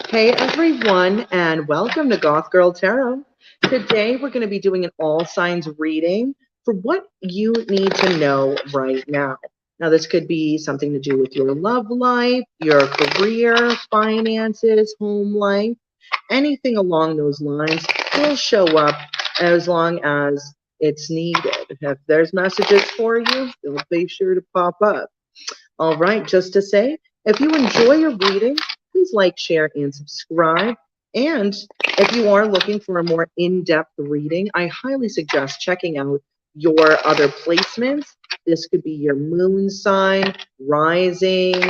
Hey everyone, and welcome to Goth Girl Tarot. Today we're going to be doing an all signs reading for what you need to know right now. Now, this could be something to do with your love life, your career, finances, home life, anything along those lines will show up as long as it's needed. If there's messages for you, they'll be sure to pop up. All right, just to say, if you enjoy your reading, please like, share, and subscribe. And if you are looking for a more in-depth reading, I highly suggest checking out your other placements. This could be your moon sign, rising,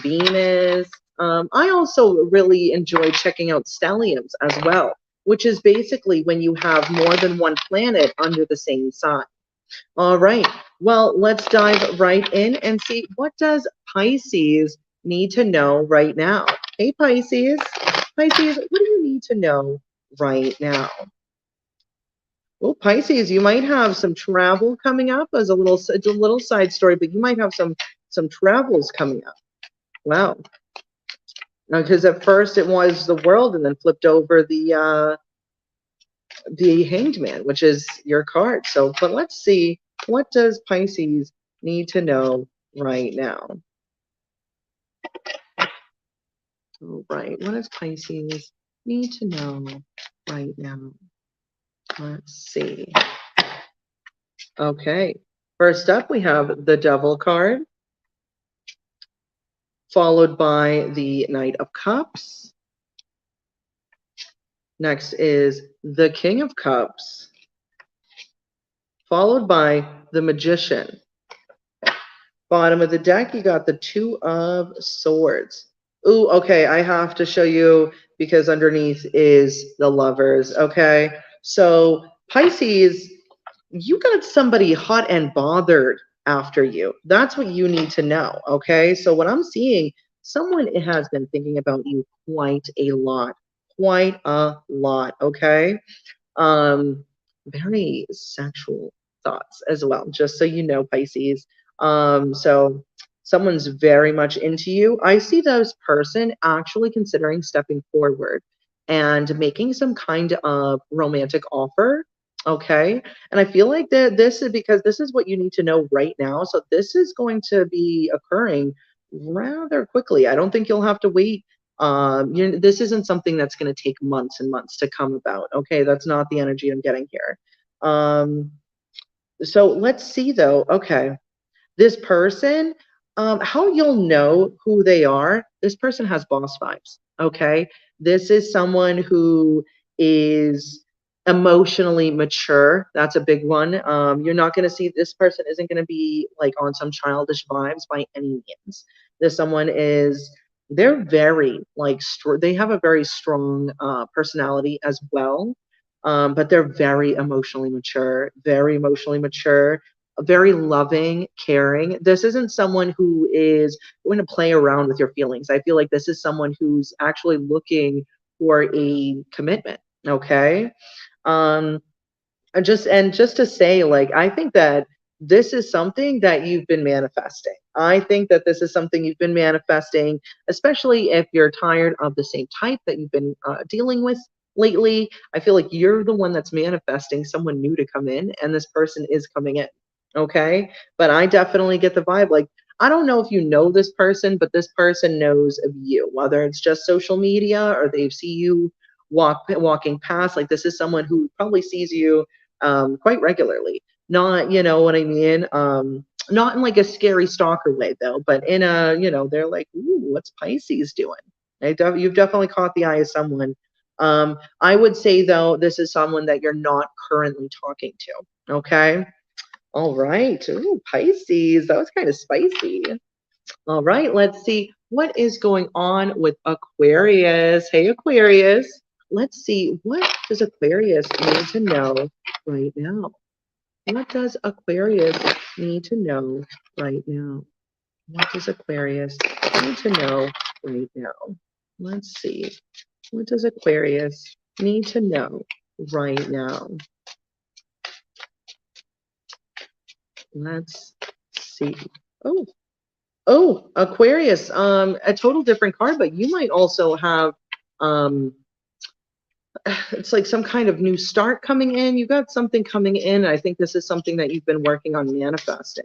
Venus. I also really enjoy checking out stelliums as well, which is basically when you have more than one planet under the same sign. All right. Well, let's dive right in and see, what does Pisces need to know right now? Hey, Pisces. Pisces, what do you need to know right now? Well, Pisces, you might have some travel coming up as it's a little side story, but you might have some travels coming up. Wow. Because at first it was the World and then flipped over the Hanged Man, which is your card. So, but let's see, what does Pisces need to know right now? All right, what does Pisces need to know right now? Let's see. Okay, first up we have the Devil card, followed by the Knight of Cups. Next is the King of Cups, followed by the Magician. Bottom of the deck, you got the Two of Swords. Ooh, okay, I have to show you because underneath is the Lovers, okay? So Pisces, you got somebody hot and bothered after you. That's what you need to know, okay? So what I'm seeing, someone has been thinking about you quite a lot, okay? Very sexual thoughts as well, just so you know, Pisces. So someone's very much into you. I see this person actually considering stepping forward and making some kind of romantic offer. Okay. And I feel like that this is because this is what you need to know right now. So this is going to be occurring rather quickly. I don't think you'll have to wait. This isn't something that's going to take months and months to come about. Okay. That's not the energy I'm getting here. So let's see though. Okay, this person, how you'll know who they are, this person has boss vibes, okay? This is someone who is emotionally mature. That's a big one. You're not going to see, this person isn't going to be like on some childish vibes by any means. This someone is, they're very like, they have a very strong personality as well. But they're very emotionally mature, very loving, caring. This isn't someone who is going to play around with your feelings. I feel like this is someone who's actually looking for a commitment. Okay. Um, and just to say, like, I think that this is something that you've been manifesting. I think that this is something you've been manifesting, especially if you're tired of the same type that you've been dealing with lately. I feel like you're the one that's manifesting someone new to come in, and this person is coming in. Okay. But I definitely get the vibe. Like, I don't know if you know this person, but this person knows of you, whether it's just social media or they see you walking past. Like, this is someone who probably sees you quite regularly. Not, you know what I mean? Not in like a scary stalker way though, but in a, they're like, ooh, what's Pisces doing? You've definitely caught the eye of someone. I would say though, this is someone that you're not currently talking to. Okay. All right. Ooh, Pisces. That was kind of spicy. All right. Let's see what is going on with Aquarius. Hey, Aquarius. Let's see, what does Aquarius need to know right now? What does Aquarius need to know right now? What does Aquarius need to know right now? Let's see. What does Aquarius need to know right now? Let's see. Oh, Aquarius. A total different card, but you might also have it's like some kind of new start coming in. You got something coming in. I think this is something that you've been working on manifesting.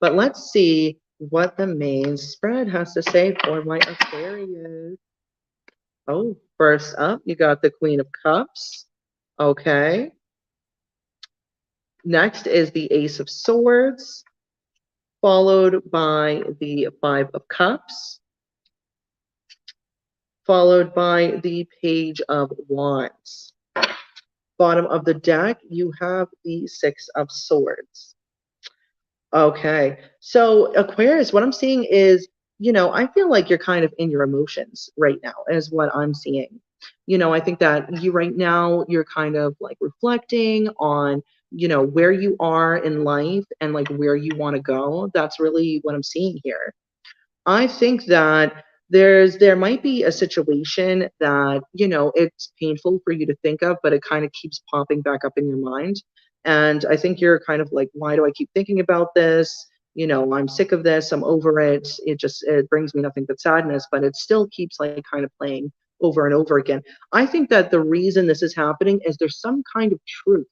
But let's see what the main spread has to say for my Aquarius. Oh, first up, you got the Queen of Cups. Okay. Next is the Ace of Swords, followed by the Five of Cups, followed by the Page of Wands. Bottom of the deck, you have the Six of Swords. Okay, so Aquarius, what I'm seeing is, I feel like you're kind of in your emotions right now, is what I'm seeing. I think that you right now, you're kind of like reflecting on, where you are in life and like where you want to go. That's really what I'm seeing here. I think that there might be a situation that, it's painful for you to think of, but it kind of keeps popping back up in your mind. And I think you're kind of like, why do I keep thinking about this? I'm sick of this. I'm over it. It brings me nothing but sadness, but it still keeps like kind of playing over and over again. I think that the reason this is happening is there's some kind of truth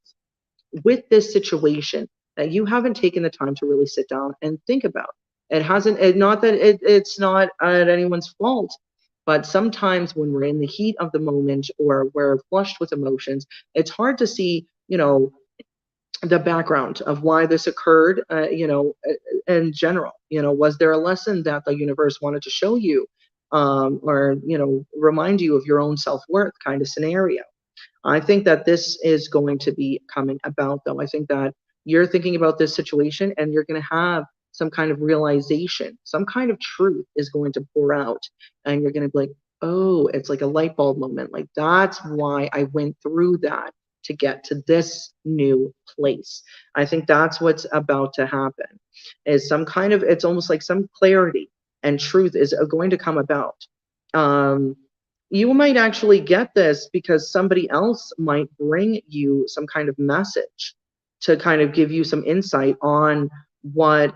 with this situation that you haven't taken the time to really sit down and think about. It hasn't, not that it's not at anyone's fault, but sometimes when we're in the heat of the moment or we're flushed with emotions, it's hard to see, the background of why this occurred, in general. Was there a lesson that the universe wanted to show you, or, remind you of your own self-worth kind of scenario? I think that this is going to be coming about, though. I think that you're thinking about this situation and you're going to have some kind of realization, some kind of truth is going to pour out, and you're going to be like, oh, it's like a light bulb moment. Like, that's why I went through that to get to this new place. I think that's what's about to happen, is some kind of, it's almost like some clarity and truth is going to come about. You might actually get this because somebody else might bring you some kind of message to kind of give you some insight on what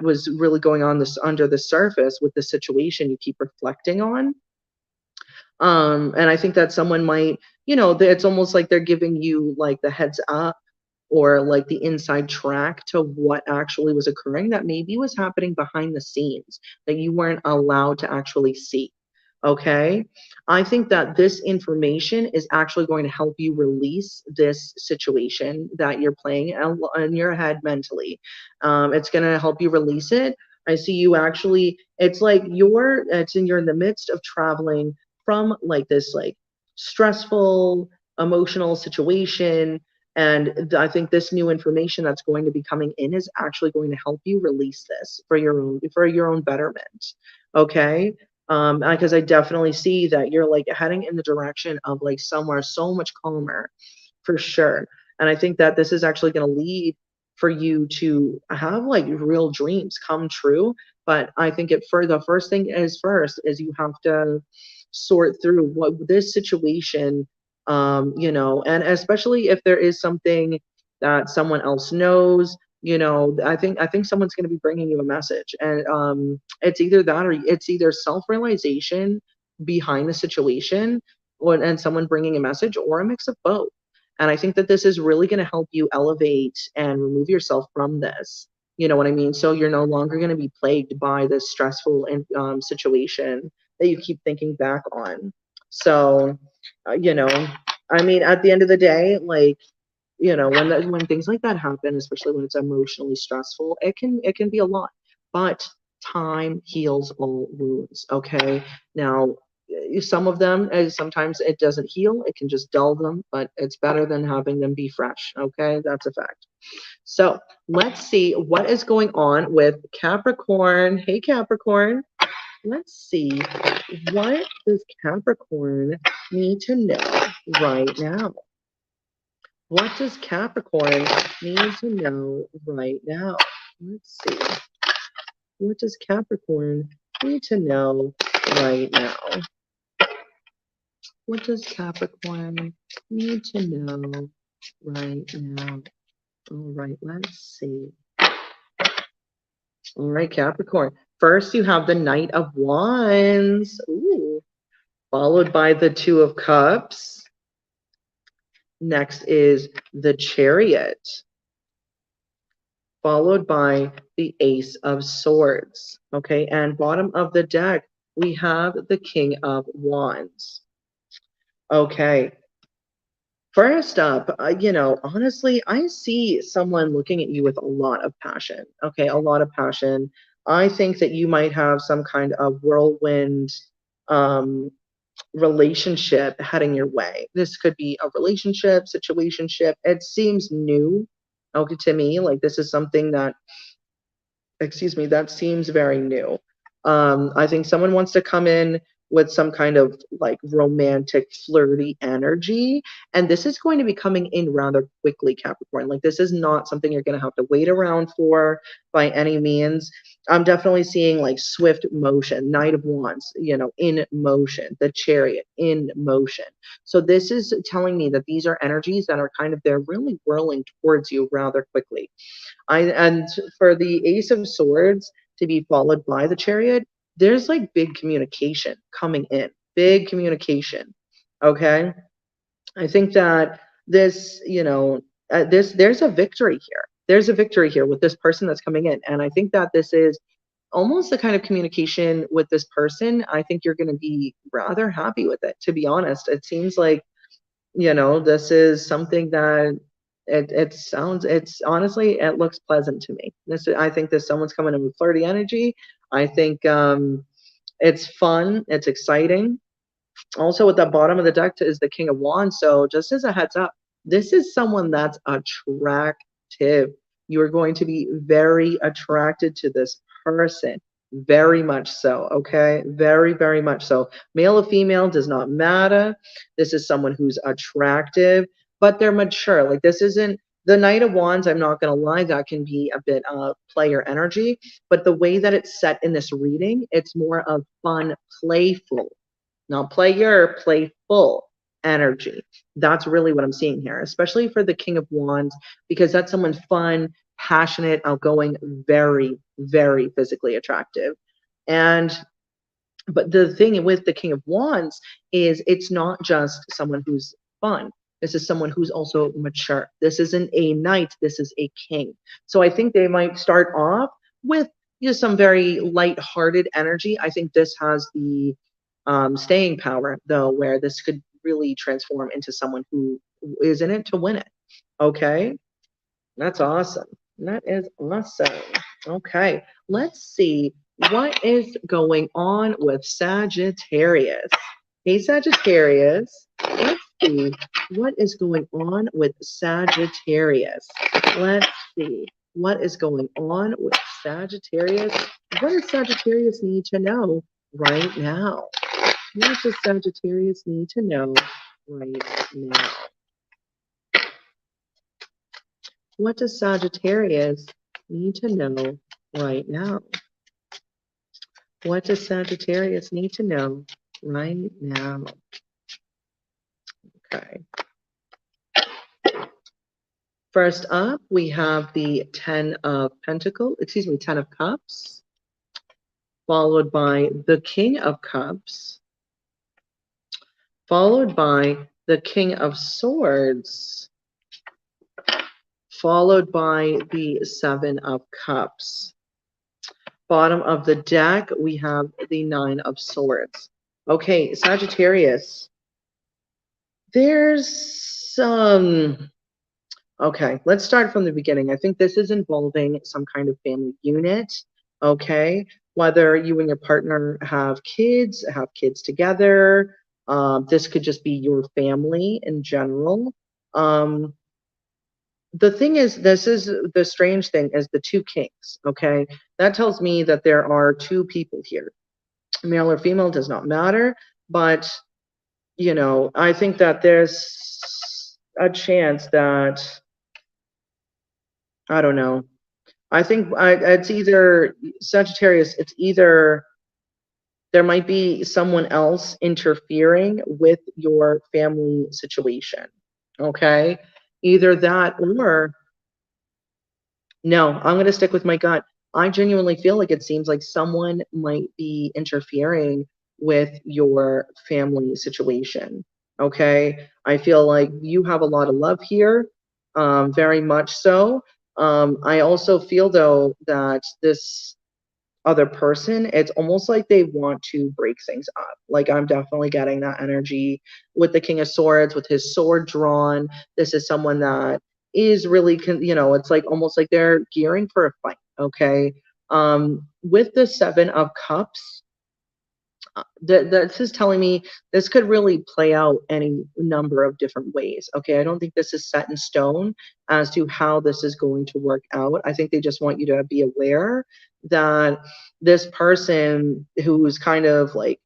was really going on this under the surface with the situation you keep reflecting on. And I think that someone might, it's almost like they're giving you like the heads up or like the inside track to what actually was occurring that maybe was happening behind the scenes that you weren't allowed to actually see. Okay. I think that this information is actually going to help you release this situation that you're playing in your head mentally. It's going to help you release it. I see you actually, it's like you're in the midst of traveling from like this like stressful emotional situation, and I think this new information that's going to be coming in is actually going to help you release this for your own betterment. Okay. Because I definitely see that you're like heading in the direction of like somewhere so much calmer, for sure. And I think that this is actually going to lead for you to have like real dreams come true. But I think the first thing is first is you have to sort through what this situation, and especially if there is something that someone else knows, I think someone's going to be bringing you a message, and it's either that or it's either self-realization behind the situation, and someone bringing a message, or a mix of both. And I think that this is really going to help you elevate and remove yourself from this. You know what I mean? So you're no longer going to be plagued by this stressful situation that you keep thinking back on. So, I mean, at the end of the day, like, when things like that happen, especially when it's emotionally stressful, it can be a lot. But time heals all wounds. Okay. Now, some of them, sometimes it doesn't heal. It can just dull them, but it's better than having them be fresh. Okay, that's a fact. So let's see what is going on with Capricorn. Hey, Capricorn. Let's see, what does Capricorn need to know right now? What does Capricorn need to know right now? Let's see. What does Capricorn need to know right now? What does Capricorn need to know right now? All right, let's see. All right, Capricorn. First, you have the Knight of Wands. Ooh. followed by the Two of Cups. Next is the Chariot, followed by the Ace of Swords. Okay, and bottom of the deck, we have the King of Wands. Okay, first up, honestly, I see someone looking at you with a lot of passion. Okay, a lot of passion. I think that you might have some kind of whirlwind um, relationship heading your way. This could be a relationship, situationship. It seems new, okay, to me. Like this is something that, excuse me, that seems very new. I think someone wants to come in with some kind of like romantic, flirty energy. And this is going to be coming in rather quickly, Capricorn. Like this is not something you're going to have to wait around for by any means. I'm definitely seeing like swift motion, Knight of Wands, in motion, the Chariot in motion. So this is telling me that these are energies that are kind of, they're really whirling towards you rather quickly. And for the Ace of Swords to be followed by the Chariot, there's like big communication coming in, big communication. Okay, I think that this, there's a victory here. There's a victory here with this person that's coming in, and I think that this is almost the kind of communication with this person. I think you're going to be rather happy with it. To be honest, it seems like this is something that it's honestly, it looks pleasant to me. I think this someone's coming in with flirty energy. I think it's fun, it's exciting. Also, at the bottom of the deck is the King of Wands. So just as a heads up, this is someone that's attractive. You are going to be very attracted to this person. Very much so. Okay. Very, very much so. Male or female does not matter. This is someone who's attractive, but they're mature. Like this isn't the Knight of Wands. I'm not going to lie. That can be a bit of player energy, but the way that it's set in this reading, it's more of fun, playful, not player, playful energy. That's really what I'm seeing here, especially for the King of Wands, because that's someone fun, passionate, outgoing, very, very physically attractive. But the thing with the King of Wands is it's not just someone who's fun. This is someone who's also mature. This isn't a knight, this is a king. So I think they might start off with some very light-hearted energy. I think this has the staying power, though, where this could really transform into someone who is in it to win it. Okay, that's awesome. That is awesome. Okay, let's see what is going on with Sagittarius. Hey, Sagittarius, let's see what is going on with Sagittarius. Let's see what is going on with Sagittarius. What does Sagittarius need to know right now? What does Sagittarius need to know right now? What does Sagittarius need to know right now? What does Sagittarius need to know right now? Okay. First up, we have the Ten of Cups, followed by the King of Cups, followed by the King of Swords, followed by the Seven of Cups. Bottom of the deck, we have the Nine of Swords. Okay, Sagittarius. There's some... Okay, let's start from the beginning. I think this is involving some kind of family unit, okay? Whether you and your partner have kids together, this could just be your family in general. The thing is, this is the strange thing, is the two kings, okay? That tells me that there are two people here. Male or female does not matter, but, I think that there's a chance that, I don't know. I think it's either, Sagittarius, it's either there might be someone else interfering with your family situation, okay? Either that or, no, I'm going to stick with my gut. I genuinely feel like it seems like someone might be interfering with your family situation. Okay. I feel like you have a lot of love here, very much so. I also feel though that this other person, it's almost like they want to break things up. Like I'm definitely getting that energy with the King of Swords, with his sword drawn. This is someone that is really, it's like almost like they're gearing for a fight. Okay. With the Seven of Cups, this is telling me this could really play out any number of different ways. Okay, I don't think this is set in stone as to how this is going to work out. I think they just want you to be aware that this person who's kind of like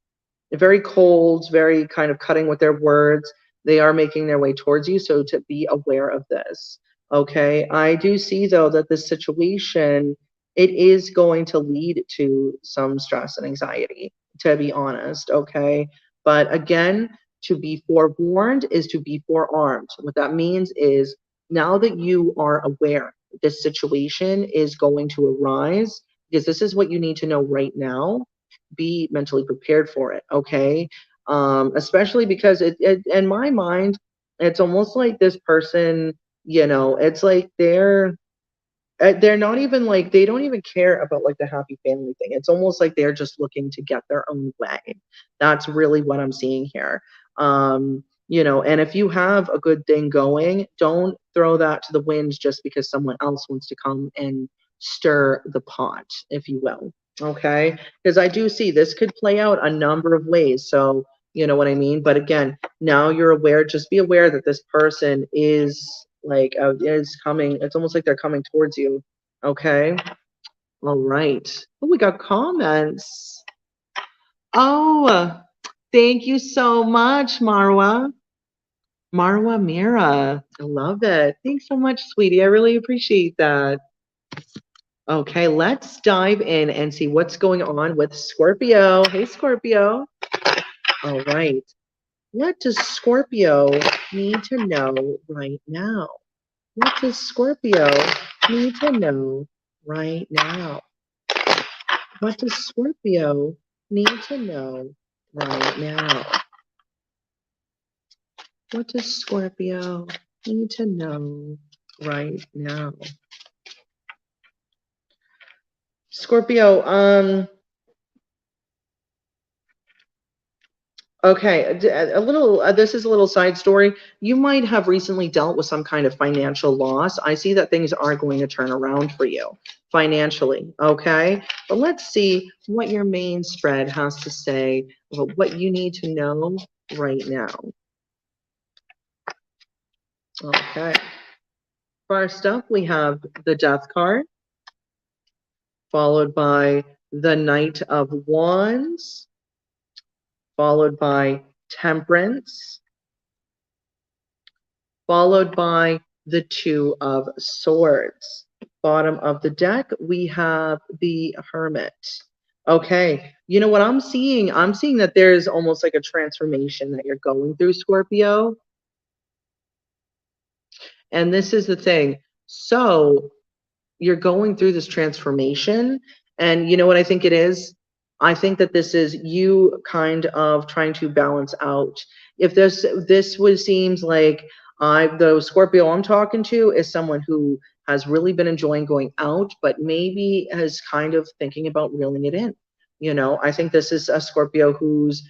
very cold, very kind of cutting with their words, they are making their way towards you. So to be aware of this. Okay, I do see though that this situation, it is going to lead to some stress and anxiety, to be honest. Okay, but again, to be forewarned is to be forearmed. What that means is now that you are aware this situation is going to arise, because this is what you need to know right now, be mentally prepared for it. Okay, especially because in my mind, it's almost like this person, it's like they're not even like, they don't even care about like the happy family thing. It's almost like they're just looking to get their own way. That's really what I'm seeing here. And if you have a good thing going, don't throw that to the winds just because someone else wants to come and stir the pot, if you will. Okay, because I do see this could play out a number of ways. So you know what I mean. But again, now you're aware. Just be aware that this person is coming. It's almost like they're coming towards you. Okay. All right. Oh, we got comments. Oh, thank you so much, Marwa. Marwa Mira. I love it. Thanks so much, sweetie. I really appreciate that. Okay, let's dive in and see what's going on with Scorpio. Hey, Scorpio. All right. What does Scorpio need to know right now? What does Scorpio need to know right now? What does Scorpio need to know right now? What does Scorpio need to know right now? Scorpio, okay, this is a little side story. You might have recently dealt with some kind of financial loss. I see that things are going to turn around for you financially, okay? But let's see what your main spread has to say about what you need to know right now. Okay. First up, we have the Death card, followed by the Knight of Wands, followed by Temperance, followed by the Two of Swords. Bottom of the deck, we have the Hermit. Okay, you know what I'm seeing? I'm seeing that there's almost like a transformation that you're going through, Scorpio. And this is the thing. So you're going through this transformation, and you know what I think it is? I think that this is you kind of trying to balance out. If this was seems like the Scorpio I'm talking to is someone who has really been enjoying going out, but maybe is kind of thinking about reeling it in. I think this is a Scorpio who's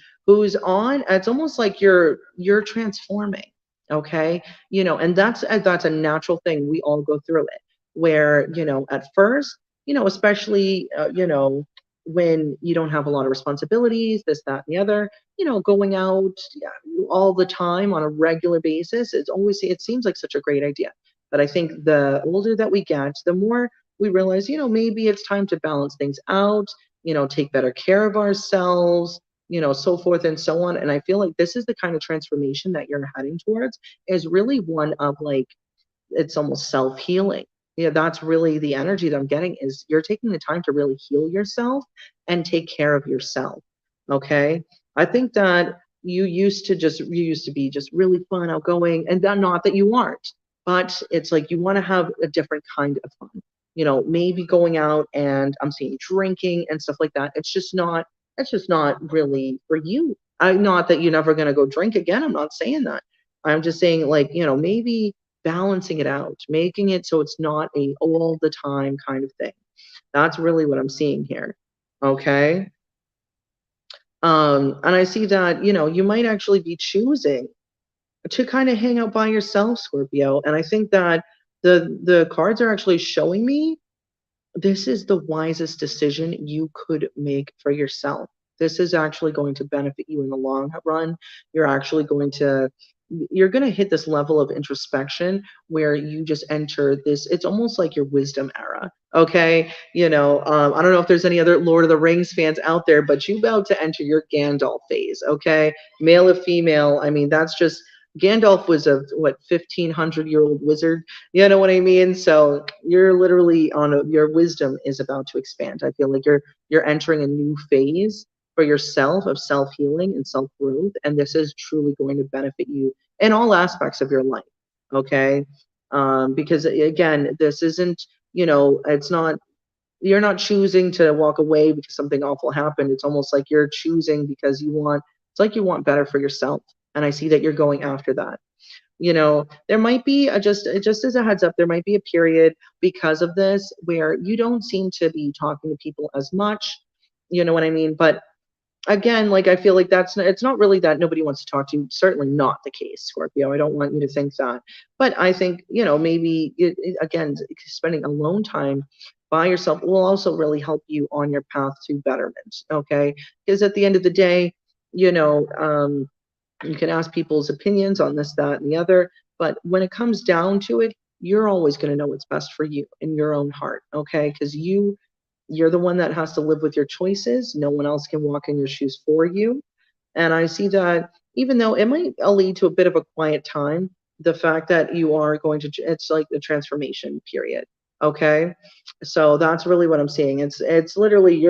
on. It's almost like you're transforming. Okay, and that's a natural thing. We all go through it where at first, especially when you don't have a lot of responsibilities, this, that, and the other, going out, yeah, all the time on a regular basis, it seems like such a great idea. But I think the older that we get, the more we realize, maybe it's time to balance things out, take better care of ourselves, so forth and so on. And I feel like this is the kind of transformation that you're heading towards, is really one of like, it's almost self-healing. Yeah, that's really the energy that I'm getting, is you're taking the time to really heal yourself and take care of yourself. Okay. I think that you used to be just really fun, outgoing, and not that you aren't, but it's like you want to have a different kind of fun. Maybe going out, and I'm seeing drinking and stuff like that. It's just not that's just not really for you. Not that you're never going to go drink again. I'm not saying that. I'm just saying, like, maybe balancing it out, making it so it's not a all the time kind of thing. That's really what I'm seeing here. Okay. And I see that, you might actually be choosing to kind of hang out by yourself, Scorpio. And I think that the cards are actually showing me this is the wisest decision you could make for yourself. This is actually going to benefit you in the long run. You're going to hit this level of introspection where you just enter this. It's almost like your wisdom era. Okay. I don't know if there's any other Lord of the Rings fans out there, but you about to enter your Gandalf phase. Okay. Male or female. I mean, that's just, Gandalf was a 1,500-year-old wizard. You know what I mean? So you're literally your wisdom is about to expand. I feel like you're entering a new phase for yourself of self-healing and self-growth, and this is truly going to benefit you in all aspects of your life. Okay, because again, this isn't, it's not, you're not choosing to walk away because something awful happened. It's almost like you're choosing because it's like you want better for yourself, and I see that you're going after that. There might be just as a heads up, there might be a period because of this where you don't seem to be talking to people as much. You know what I mean? But again, like, I feel like it's not really that nobody wants to talk to you. Certainly not the case, Scorpio. I don't want you to think that. But I think, maybe again, spending alone time by yourself will also really help you on your path to betterment. Okay, because at the end of the day, you can ask people's opinions on this, that, and the other, but when it comes down to it, you're always going to know what's best for you in your own heart, okay? Because you're the one that has to live with your choices. No one else can walk in your shoes for you. And I see that even though it might lead to a bit of a quiet time, the fact that you are going to, it's like the transformation period. Okay. So that's really what I'm seeing. It's literally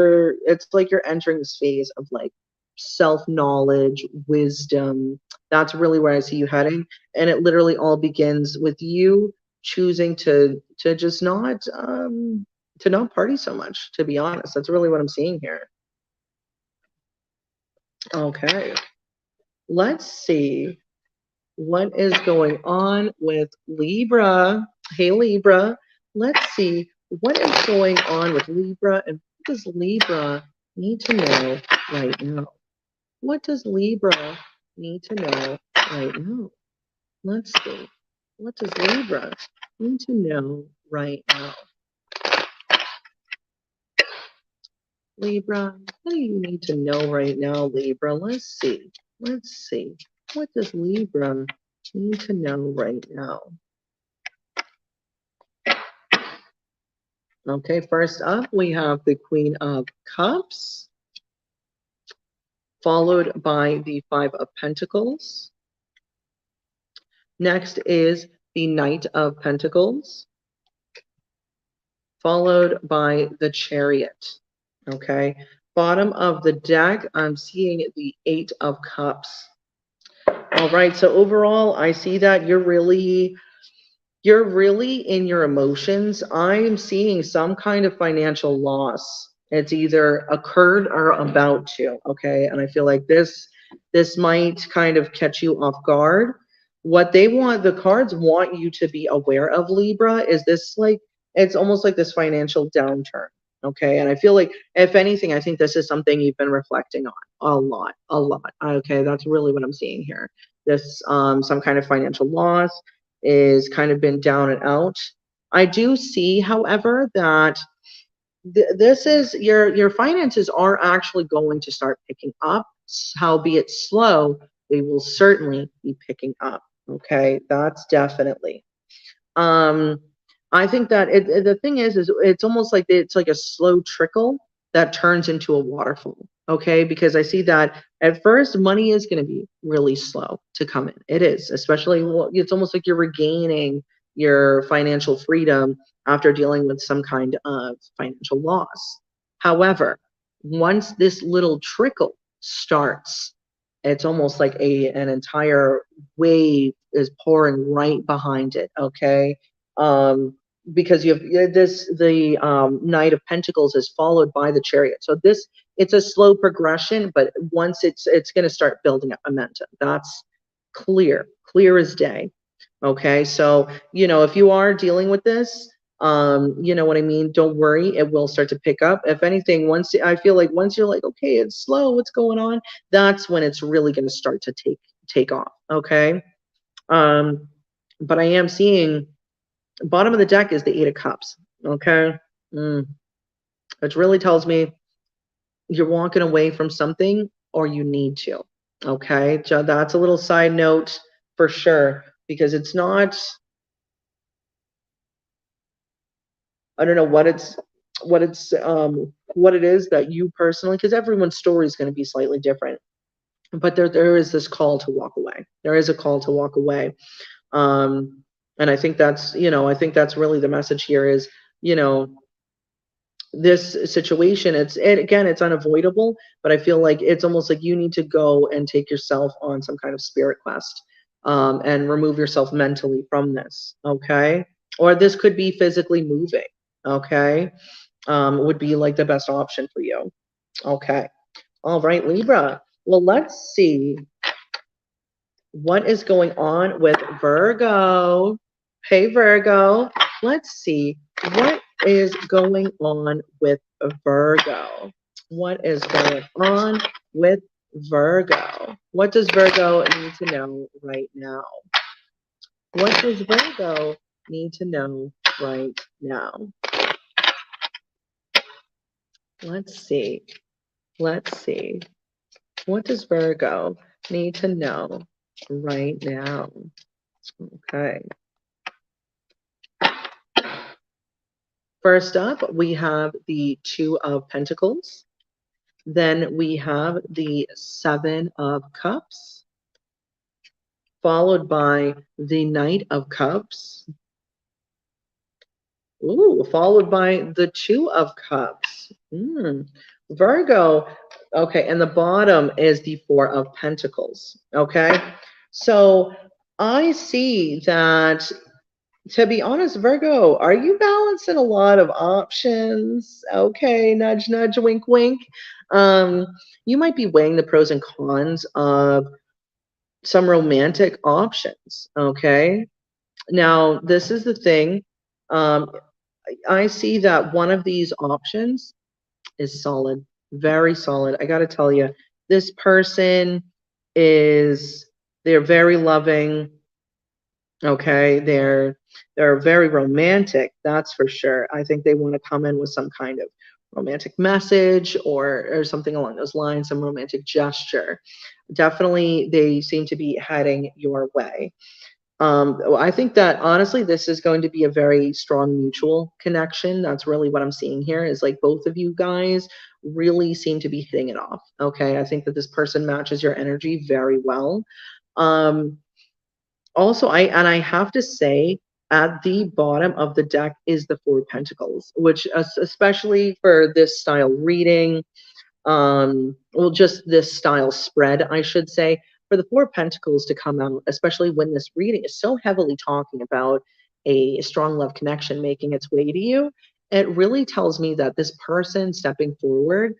it's like you're entering this phase of like self-knowledge, wisdom. That's really where I see you heading. And it literally all begins with you choosing to just not to not party so much, to be honest. That's really what I'm seeing here. Okay. Let's see what is going on with Libra. Hey, Libra. Let's see what is going on with Libra and what does Libra need to know right now? What does Libra need to know right now? Let's see. What does Libra need to know right now? Libra, what do you need to know right now, Libra? Let's see. Let's see. What does Libra need to know right now? Okay, first up, we have the Queen of Cups, followed by the Five of Pentacles. Next is the Knight of Pentacles, followed by the Chariot. Okay, bottom of the deck, I'm seeing the Eight of Cups. All right, so overall, I see that you're really in your emotions. I'm seeing some kind of financial loss. It's either occurred or about to, okay? And I feel like this might kind of catch you off guard. What the cards want you to be aware of, Libra, is this, like, it's almost like this financial downturn, okay? And I feel like, if anything, I think this is something you've been reflecting on a lot. Okay, that's really what I'm seeing here. This some kind of financial loss is kind of been down and out. I do see, however, that this is your finances are actually going to start picking up, howbeit slow. They will certainly be picking up. Okay, that's definitely. I think that the thing is it's almost like it's like a slow trickle that turns into a waterfall. Okay, because I see that at first money is going to be really slow to come in. It is, especially, it's almost like you're regaining your financial freedom after dealing with some kind of financial loss. However, once this little trickle starts, it's almost like an entire wave is pouring right behind it. Okay. Because you have the Knight of Pentacles is followed by the Chariot. So this it's a slow progression, but once it's going to start building up momentum. That's clear as day. Okay, so if you are dealing with this, you know what I mean, don't worry, it will start to pick up. If anything, I feel like once you're like, okay, it's slow, what's going on, that's when it's really going to start to take off. Okay. But I am seeing bottom of the deck is the Eight of Cups. Okay. Which really tells me you're walking away from something, or you need to. Okay, that's a little side note for sure, because it's not, I don't know what it is that you personally, because everyone's story is going to be slightly different, but there is this call to walk away. There is a call to walk away. And I think that's, I think that's really the message here is, this situation, again, it's unavoidable, but I feel like it's almost like you need to go and take yourself on some kind of spirit quest, and remove yourself mentally from this. Okay. Or this could be physically moving. Okay. Would be like the best option for you. Okay. All right, Libra. Well, let's see what is going on with Virgo. Hey, Virgo. Let's see what is going on with Virgo. What is going on with Virgo? What does Virgo need to know right now? What does Virgo need to know right now? Let's see. Let's see. What does Virgo need to know right now? Okay. First up, we have the Two of Pentacles. Then we have the Seven of Cups, followed by the Knight of Cups. Ooh, followed by the Two of Cups. Virgo. Okay, and the bottom is the Four of Pentacles. Okay, so I see that, to be honest, Virgo, are you balancing a lot of options? Okay, nudge, nudge, wink, wink. You might be weighing the pros and cons of some romantic options. Okay, now this is the thing. Um, I see that one of these options is solid, very solid. I got to tell you, this person they're very loving. Okay, they're very romantic, that's for sure. I think they want to come in with some kind of romantic message, or something along those lines, some romantic gesture. Definitely, they seem to be heading your way. I think that honestly, this is going to be a very strong mutual connection. That's really what I'm seeing here, is like both of you guys really seem to be hitting it off. Okay, I think that this person matches your energy very well. Also, I have to say, at the bottom of the deck is the Four of Pentacles, which, especially for this style reading, well, just this style spread, I should say, for the Four of Pentacles to come out, especially when this reading is so heavily talking about a strong love connection making its way to you, it really tells me that this person stepping forward,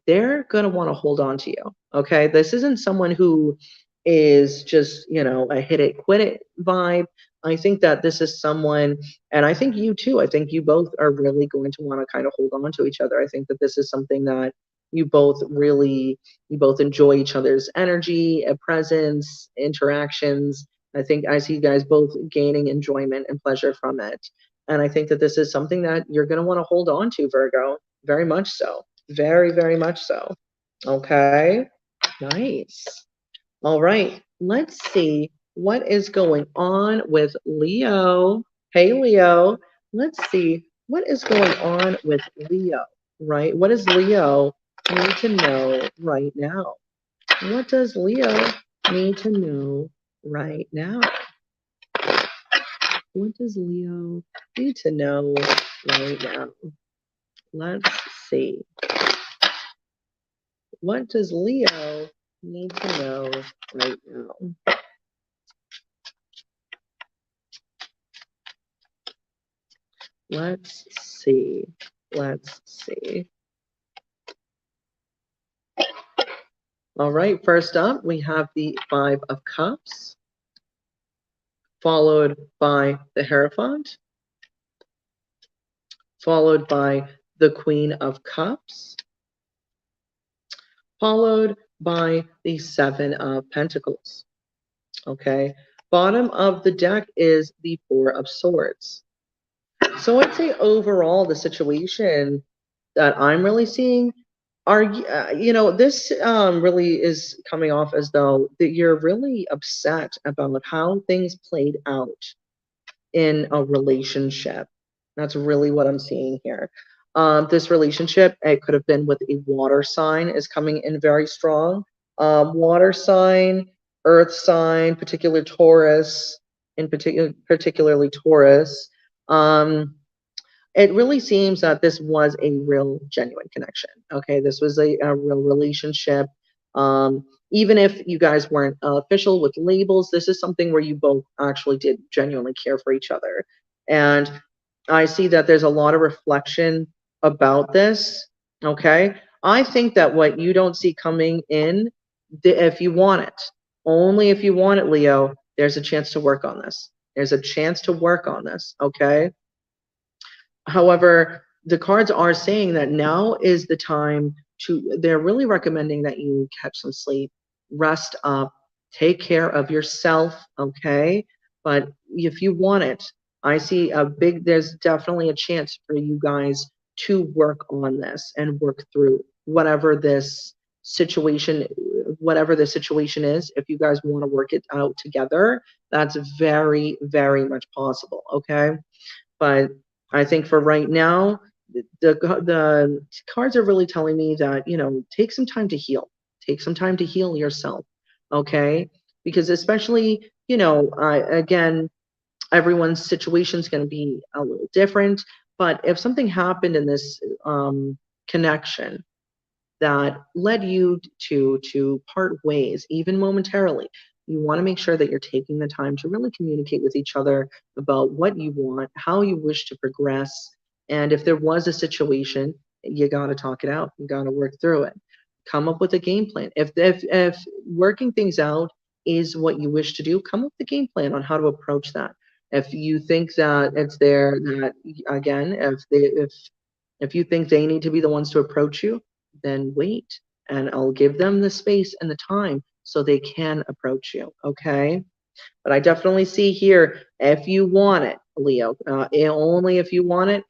they're going to want to hold on to you. Okay. This isn't someone who is just, a hit it, quit it vibe. I think that this is someone, and I think you too, I think you both are really going to want to kind of hold on to each other. I think that this is something that you both enjoy each other's energy, presence, interactions. I think I see you guys both gaining enjoyment and pleasure from it. And I think that this is something that you're going to want to hold on to, Virgo, very much so. Very, very much so. Okay. Nice. All right. Let's see what is going on with Leo. Hey, Leo. Let's see what is going on with Leo, right? What does Leo need to know right now? What does Leo need to know right now? What does Leo need to know right now? Let's see. What does Leo need to know right now? Let's see. Let's see. All right, first up, we have the Five of Cups, followed by the Hierophant, followed by the Queen of Cups, followed by the Seven of Pentacles. Okay, bottom of the deck is the Four of Swords. So I'd say overall, the situation that I'm really seeing are, this really is coming off as though that you're really upset about how things played out in a relationship. That's really what I'm seeing here. This relationship, it could have been with a water sign, is coming in very strong. Water sign, earth sign, particular Taurus, in particular, particularly Taurus. Um, it really seems that this was a real genuine connection. Okay, this was a real relationship. Even if you guys weren't official with labels, this is something where you both actually did genuinely care for each other. And I see that there's a lot of reflection about this. Okay, I think that what you don't see coming in, if you want it, only if you want it, Leo, there's a chance to work on this. There's a chance to work on this. Okay. However, the cards are saying that now is the time they're really recommending that you catch some sleep, rest up, take care of yourself, okay? But if you want it, I see there's definitely a chance for you guys to work on this and work through situation, whatever the situation is. If you guys want to work it out together, that's very, very much possible, okay? But I think for right now, the cards are really telling me that, take some time to heal. Take some time to heal yourself, okay? Because especially, again, everyone's situation is going to be a little different. But if something happened in this connection that led you to part ways, even momentarily, you want to make sure that you're taking the time to really communicate with each other about what you want, how you wish to progress, and if there was a situation, you got to talk it out. You got to work through it. Come up with a game plan. If working things out is what you wish to do, come up with a game plan on how to approach that. If you think that it's there, that again, if you think they need to be the ones to approach you, then wait, and I'll give them the space and the time so they can approach you, okay? But I definitely see here, if you want it, Leo, only if you want it,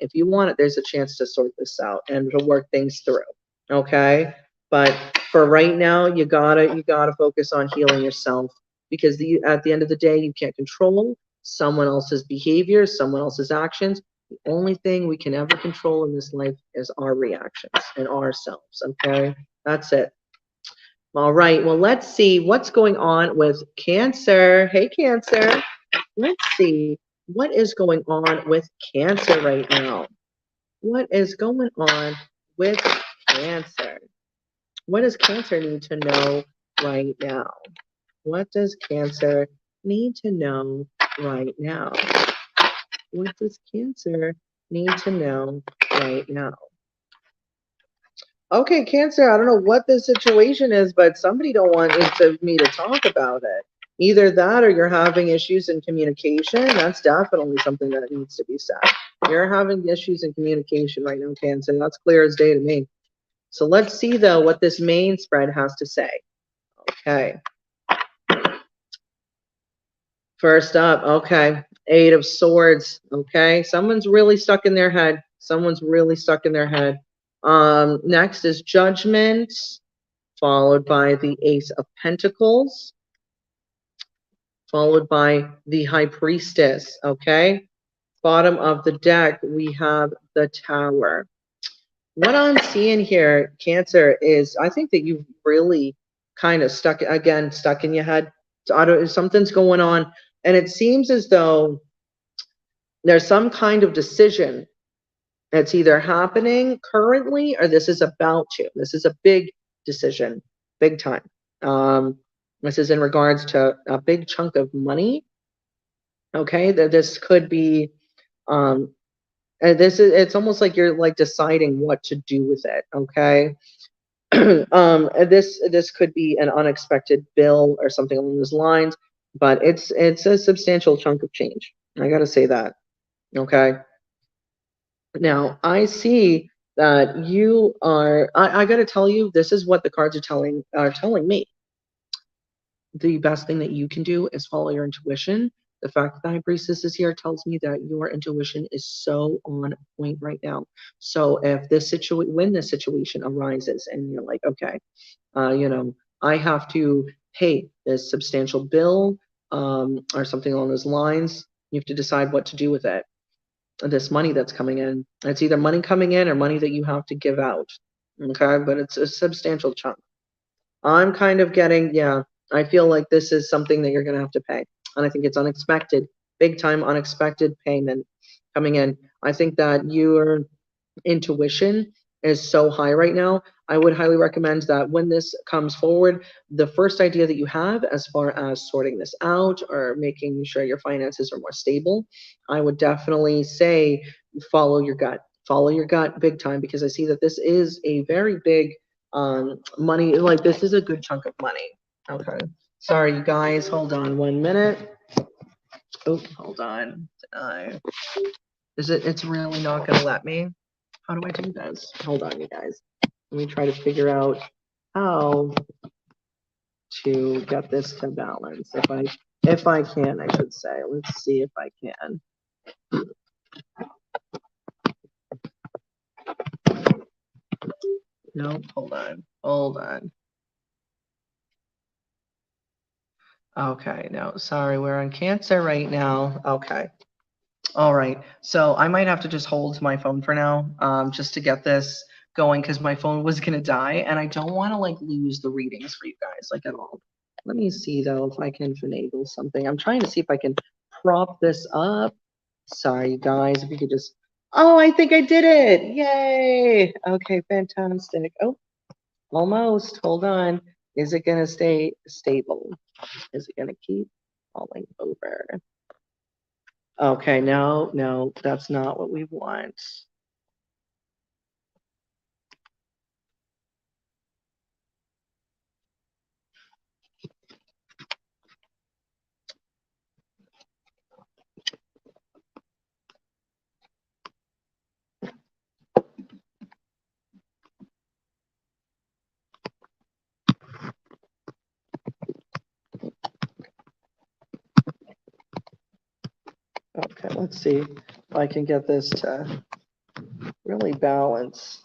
there's a chance to sort this out and to work things through, okay? But for right now, you gotta focus on healing yourself, because at the end of the day, you can't control someone else's behavior, someone else's actions. The only thing we can ever control in this life is our reactions and ourselves, okay? That's it. All right, well, let's see what's going on with Cancer. Hey, Cancer. Let's see what is going on with Cancer right now. What is going on with Cancer? What does Cancer need to know right now? What does Cancer need to know right now? What does Cancer need to know right now? Okay, Cancer, I don't know what the situation is, but somebody don't want me to talk about it. Either that or you're having issues in communication. That's definitely something that needs to be said. You're having issues in communication right now, Cancer. That's clear as day to me. So let's see, though, what this main spread has to say. Okay. First up, okay, Eight of Swords, okay? Someone's really stuck in their head. Someone's really stuck in their head. Next is Judgment, followed by the Ace of Pentacles, followed by the High Priestess, okay? Bottom of the deck, we have the Tower. What I'm seeing here, Cancer, is I think that you've really kind of stuck in your head. Something's going on, and it seems as though there's some kind of decision that's either happening currently or this is about to. This is a big decision, big time. This is in regards to a big chunk of money. Okay, that this could be. It's almost like you're like deciding what to do with it. Okay, This could be an unexpected bill or something along those lines, but it's a substantial chunk of change. I gotta say that. Okay. Now I see that you are. I gotta tell you, this is what the cards are telling me. The best thing that you can do is follow your intuition. The fact that the High Priestess is here tells me that your intuition is so on point right now. So if when this situation arises and you're like, okay, you know, I have to pay this substantial bill, or something along those lines, you have to decide what to do with it. This money that's coming in. It's either money coming in or money that you have to give out. Okay, but it's a substantial chunk. I'm kind of getting, yeah, I feel like this is something that you're going to have to pay. And I think it's unexpected, big time unexpected payment coming in. I think that your intuition is so high right now. I would highly recommend that when this comes forward, the first idea that you have as far as sorting this out or making sure your finances are more stable, I would definitely say follow your gut. Follow your gut big time, because I see that this is a very big money, like this is a good chunk of money. Okay. Sorry, you guys, hold on 1 minute. Oh, hold on. It's really not gonna let me? How do I do this? Hold on, you guys. Let me try to figure out how to get this to balance. If I can, I should say. Let's see if I can. No, hold on. Hold on. Okay, no, sorry, we're on Cancer right now. Okay. All right. So I might have to just hold my phone for now, just to get this going, because my phone was gonna die, and I don't want to like lose the readings for you guys, like at all. Let me see though if I can finagle something. I'm trying to see if I can prop this up. Sorry, you guys, if you could just. Oh, I think I did it! Yay! Okay, fantastic. Oh, almost. Hold on. Is it gonna stay stable? Is it gonna keep falling over? Okay, no, no, that's not what we want. Okay, let's see if I can get this to really balance.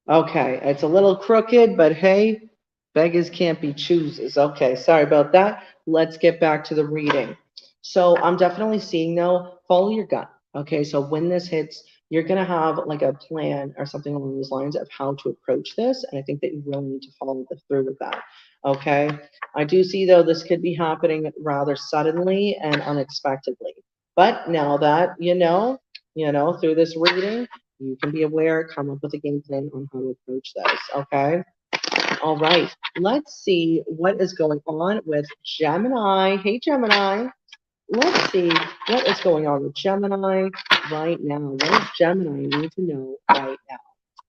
Okay, it's a little crooked, but hey, beggars can't be choosers. Okay, sorry about that. Let's get back to the reading. So I'm definitely seeing though, follow your gut. Okay, so when this hits, you're gonna have like a plan or something along those lines of how to approach this, and I think that you really need to follow through with that. Okay, I do see though this could be happening rather suddenly and unexpectedly. But now that through this reading, you can be aware, come up with a game plan on how to approach this. Okay. All right. Let's see what is going on with Gemini. Hey, Gemini. Let's see what is going on with Gemini right now. What does Gemini need to know right now?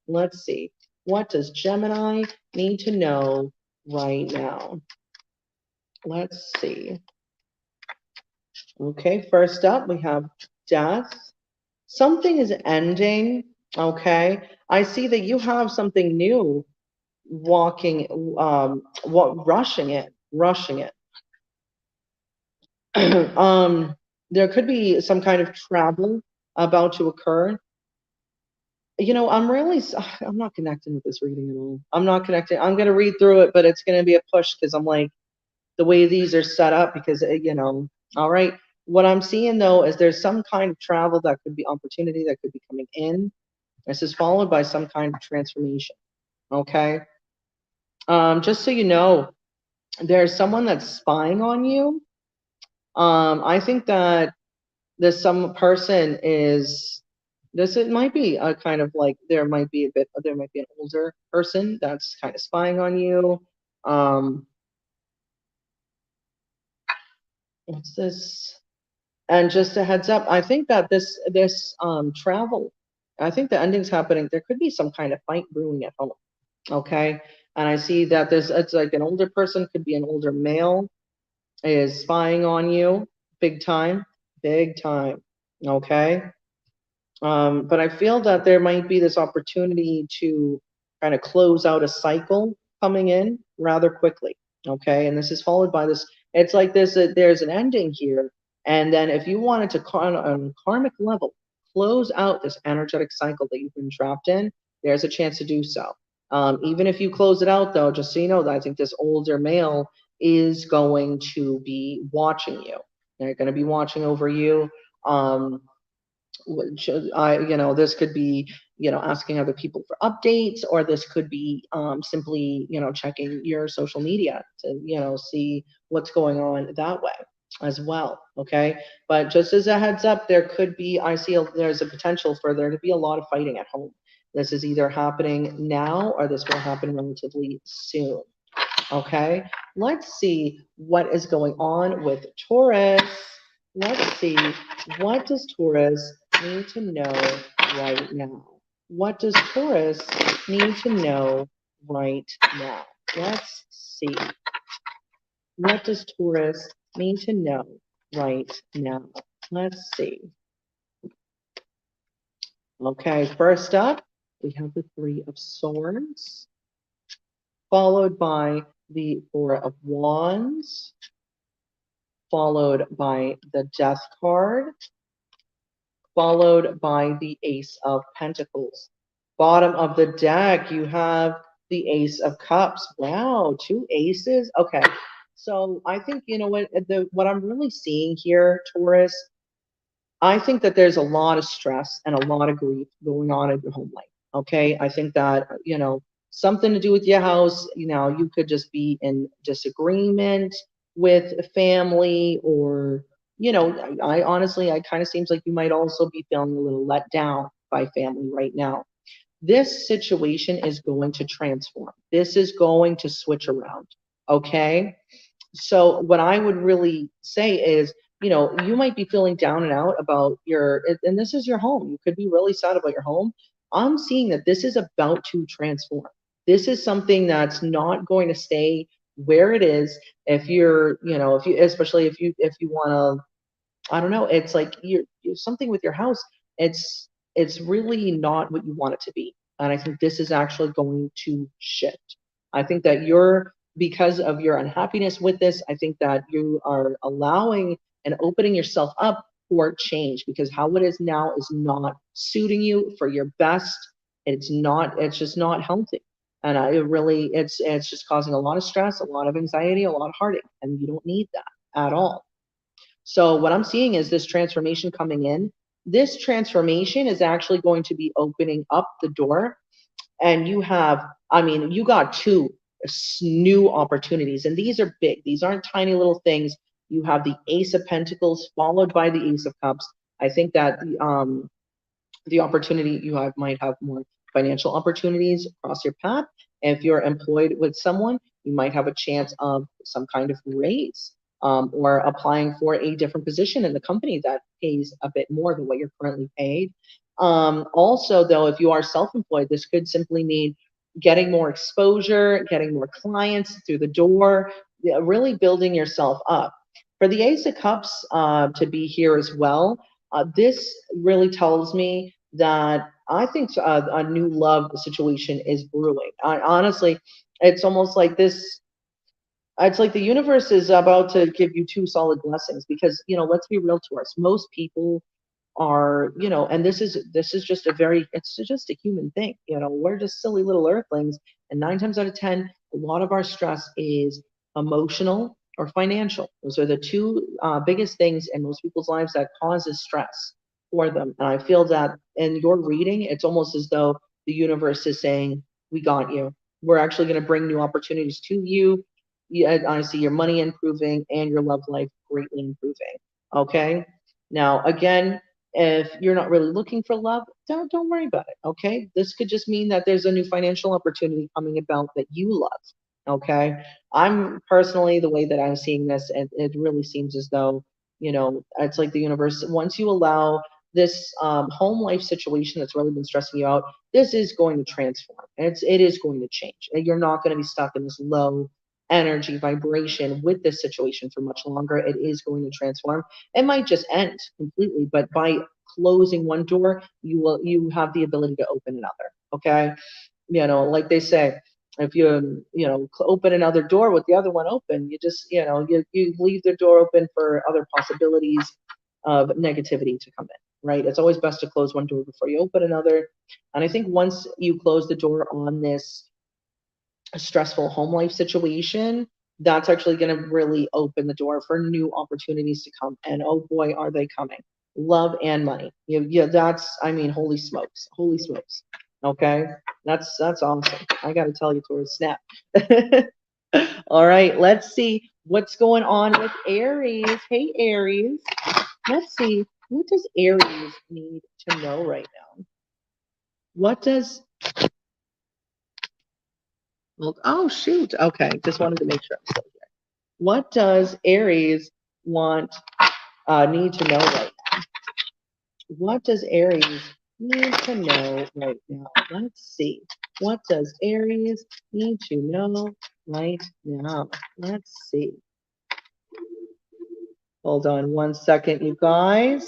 Let's see. What does Gemini need to know right now? Let's see. Okay, first up, we have Death. Something is ending. Okay. I see that you have something new walking, rushing it. There could be some kind of travel about to occur. I'm not connecting with this reading at all. I'm not connecting. I'm going to read through it, but it's going to be a push because I'm like, the way these are set up, because, all right. What I'm seeing though is there's some kind of travel that could be opportunity that could be coming in. This is followed by some kind of transformation. Okay. Just so you know, there's someone that's spying on you. I think that this some person is this. It might be a kind of like there might be an older person that's kind of spying on you. What's this? And just a heads up, I think that this travel, I think the ending's happening. There could be some kind of fight brewing at home. Okay. And I see that it's like an older person, could be an older male, is spying on you big time, big time. Okay. But I feel that there might be this opportunity to kind of close out a cycle coming in rather quickly. Okay. And this is followed by this. It's like there's an ending here. And then if you wanted to, on a karmic level, close out this energetic cycle that you've been trapped in, there's a chance to do so. Even if you close it out, though, just so you know, that I think this older male is going to be watching you. They're going to be watching over you. Which this could be, asking other people for updates, or this could be simply, checking your social media to, see what's going on that way as well. Okay. But just as a heads up, there could be, there's a potential for there to be a lot of fighting at home. This is either happening now or this will happen relatively soon. Okay, let's see what is going on with Taurus. Let's see, what does Taurus need to know right now? What does Taurus need to know right now? Let's see. What does Taurus need to know right now? Let's see. Okay, first up, we have the Three of Swords, followed by the Four of Wands, followed by the Death card, followed by the Ace of Pentacles. Bottom of the deck, you have the Ace of Cups. Wow, two aces. Okay, so I think, you know what I'm really seeing here, Taurus, I think that there's a lot of stress and a lot of grief going on in your home life. Okay. I think that, something to do with your house, you could just be in disagreement with family, or, I honestly, I kind of seems like you might also be feeling a little let down by family right now. This situation is going to transform. This is going to switch around. Okay. So what I would really say is, you might be feeling down and out about and this is your home. You could be really sad about your home. I'm seeing that this is about to transform. This is something that's not going to stay where it is. If you're, if you, especially if you want to, I don't know, it's like you're something with your house. It's really not what you want it to be. And I think this is actually going to shift. I think that because of your unhappiness with this, I think that you are allowing and opening yourself up for change, because how it is now is not suiting you for your best. It's just not healthy. And it's just causing a lot of stress, a lot of anxiety, a lot of heartache, and you don't need that at all. So what I'm seeing is this transformation coming in. This transformation is actually going to be opening up the door. And you got two new opportunities, and these are big. These aren't tiny little things. You have the Ace of Pentacles followed by the Ace of Cups. I think that the opportunity might have more financial opportunities across your path. If you're employed with someone, you might have a chance of some kind of raise, or applying for a different position in the company that pays a bit more than what you're currently paid. Also, though, if you are self-employed, this could simply mean getting more exposure, getting more clients through the door, really building yourself up. For the Ace of Cups to be here as well, this really tells me that I think a new love situation is brewing. Honestly, it's almost like this. It's like the universe is about to give you two solid blessings, because, let's be real to us. Most people are, and this is just it's just a human thing. We're just silly little earthlings, and 9 times out of 10, a lot of our stress is emotional or financial. Those are the two biggest things in most people's lives that causes stress for them. And I feel that in your reading, it's almost as though the universe is saying, we got you. We're actually going to bring new opportunities to you. I see your money improving and your love life greatly improving. Okay. Now, again, if you're not really looking for love, don't worry about it. Okay. This could just mean that there's a new financial opportunity coming about that you love. Okay. I'm personally, the way that I'm seeing this, it really seems as though, it's like the universe, once you allow this home life situation that's really been stressing you out, this is going to transform. It is going to change. And you're not going to be stuck in this low energy vibration with this situation for much longer. It is going to transform. It might just end completely, but by closing one door, you have the ability to open another. Okay, like they say, if you open another door with the other one open, you just you leave the door open for other possibilities of negativity to come in, right? It's always best to close one door before you open another. And I think once you close the door on this stressful home life situation, that's actually going to really open the door for new opportunities to come. And oh boy, are they coming. Love and money. Yeah, that's, I mean, holy smokes. Holy smokes. Okay. That's awesome. I got to tell you, Taurus, snap. All right. Let's see what's going on with Aries. Hey, Aries. Let's see. What does Aries need to know right now? What does... Oh, shoot. Okay. Just wanted to make sure I'm still here. What does Aries need to know right now? What does Aries need to know right now? Let's see. What does Aries need to know right now? Let's see. Hold on one second, you guys.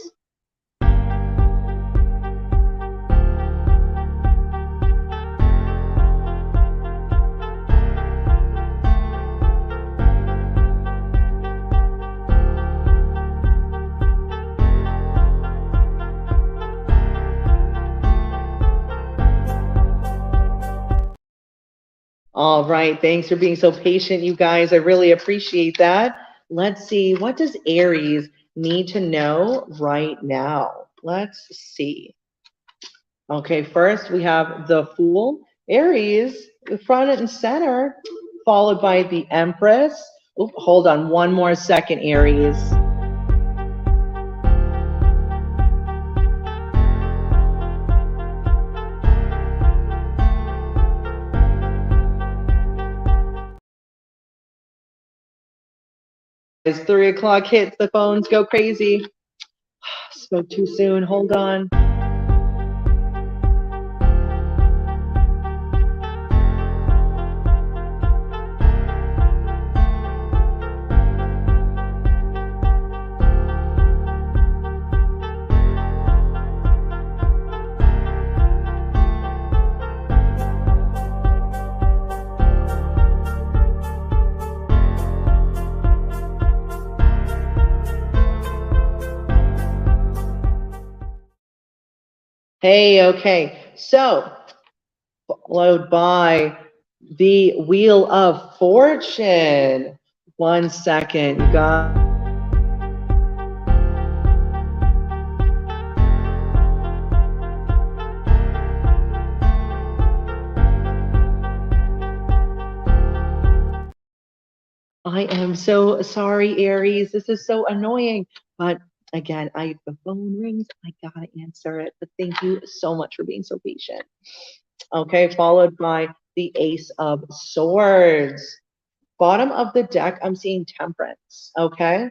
All right, thanks for being so patient, you guys. I really appreciate that. Let's see, what does Aries need to know right now? Let's see. Okay, first we have the Fool, Aries, front and center, followed by the Empress. Oop, hold on one more second, Aries. As 3 o'clock hits, the phones go crazy. Spoke too soon, hold on. Hey, okay, so followed by the Wheel of Fortune. 1 second, you guys. I am so sorry, Aries. This is so annoying, but again, the phone rings, I gotta answer it. But thank you so much for being so patient. Okay, followed by the Ace of Swords. Bottom of the deck, I'm seeing Temperance. Okay.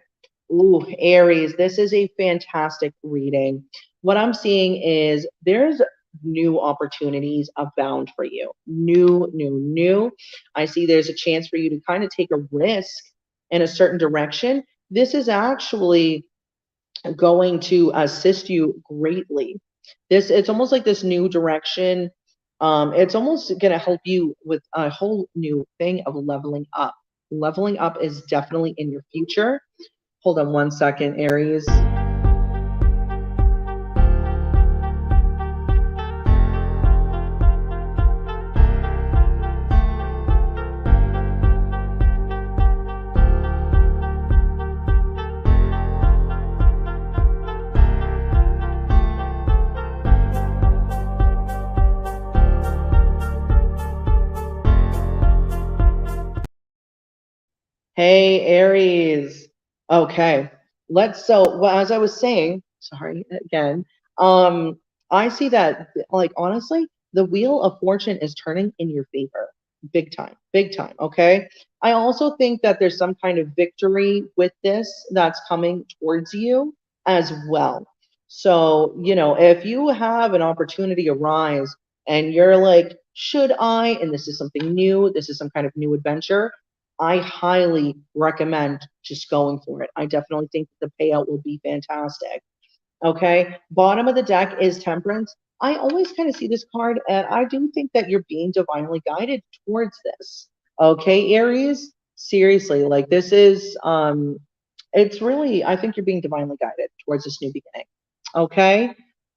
Ooh, Aries, this is a fantastic reading. What I'm seeing is there's new opportunities abound for you. New. I see there's a chance for you to kind of take a risk in a certain direction. This is actually going to assist you greatly. It's almost like this new direction. It's almost going to help you with a whole new thing of leveling up. Leveling up is definitely in your future. Hold on 1 second, Aries. Hey, Aries. Okay. Well, as I was saying, sorry again, I see that, like, honestly, the Wheel of Fortune is turning in your favor. Big time. Okay. I also think that there's some kind of victory with this that's coming towards you as well. So, if you have an opportunity arise and you're like, should I, and this is something new, this is some kind of new adventure, I highly recommend just going for it. I definitely think the payout will be fantastic. Okay. Bottom of the deck is Temperance. I always kind of see this card, and I do think that you're being divinely guided towards this. Okay, Aries? Seriously, like this is it's really, I think you're being divinely guided towards this new beginning. Okay?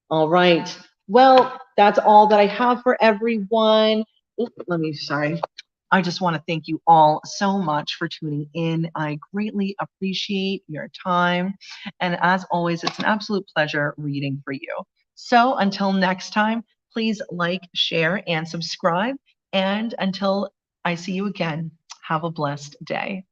All right. Well, that's all that I have for everyone. Oop, sorry. I just want to thank you all so much for tuning in. I greatly appreciate your time. And as always, it's an absolute pleasure reading for you. So until next time, please like, share, and subscribe. And until I see you again, have a blessed day.